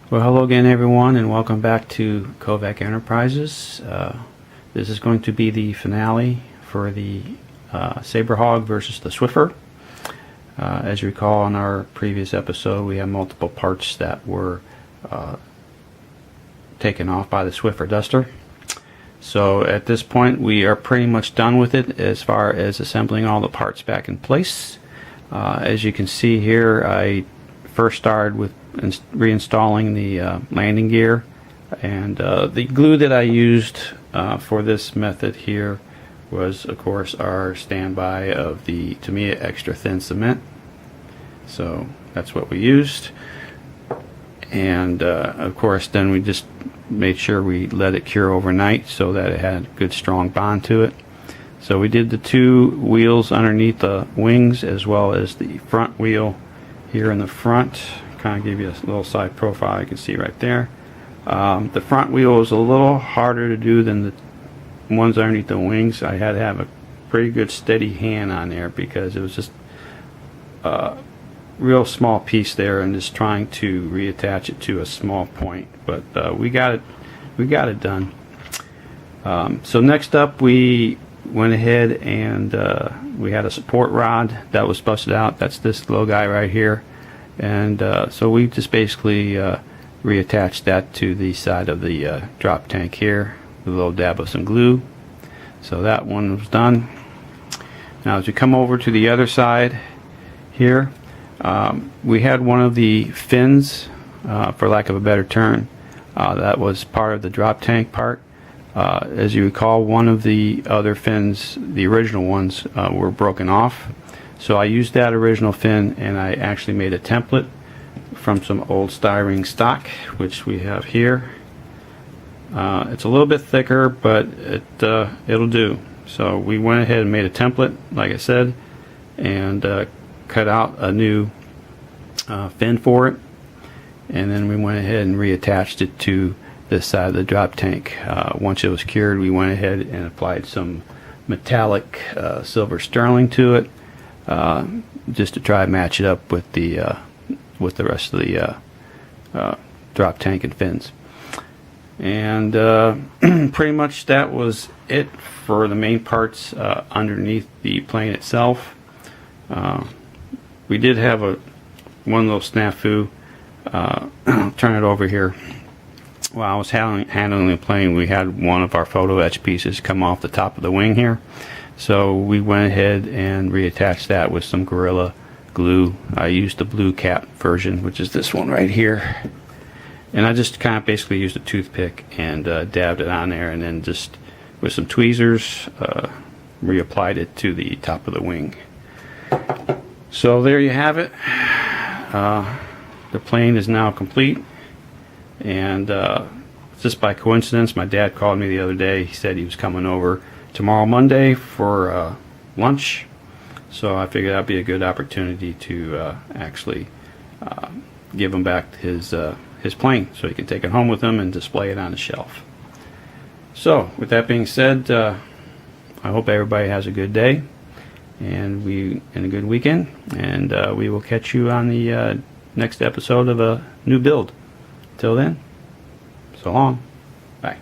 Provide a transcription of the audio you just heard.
Well, hello again, everyone, and welcome back to Kovac Enterprises. This is going to be the finale for the Sabre Hog versus the Swiffer. As you recall, in our previous episode, we had multiple parts that were taken off by the Swiffer duster. So at this point, we are pretty much done with it as far as assembling all the parts back in place. As you can see here, I first started with reinstalling the landing gear, and the glue that I used for this method here was, of course, our standby of the Tamiya extra thin cement. So that's what we used, and of course then we just made sure we let it cure overnight so that it had a good strong bond to it. So we did the two wheels underneath the wings as well as the front wheel here in the front. Kind of give you a little side profile you can see right there. The front wheel was a little harder to do than the ones underneath the wings. I had to have a pretty good steady hand on there because it was just a real small piece there, and just trying to reattach it to a small point. But we got it done. So next up, we went ahead and we had a support rod that was busted out. That's this little guy right here. And so we just basically reattached that to the side of the drop tank here with a little dab of some glue. So that one was done. Now as we come over to the other side here, we had one of the fins, for lack of a better term, that was part of the drop tank part. As you recall, one of the other fins, the original ones, were broken off. So I used that original fin, and I actually made a template from some old styrene stock, which we have here. It's a little bit thicker, but it'll do. So we went ahead and made a template, like I said, and cut out a new fin for it. And then we went ahead and reattached it to this side of the drop tank. Once it was cured, we went ahead and applied some metallic silver sterling to it, just to try and match it up with the rest of the drop tank and fins. And pretty much that was it for the main parts underneath the plane itself. We did have one little snafu. Turn it over here. While I was handling the plane, we had one of our photo etch pieces come off the top of the wing here. So we went ahead and reattached that with some Gorilla Glue. I used the blue cap version, which is this one right here. And I just kind of basically used a toothpick and dabbed it on there, and then just with some tweezers reapplied it to the top of the wing. So there you have it. The plane is now complete, and just by coincidence, my dad called me the other day. He said he was coming over tomorrow, Monday, for lunch. So I figured that'd be a good opportunity to actually give him back his plane, so he can take it home with him and display it on the shelf. So with that being said, I hope everybody has a good day and a good weekend, and we will catch you on the next episode of a new build. Till then, so long. Bye.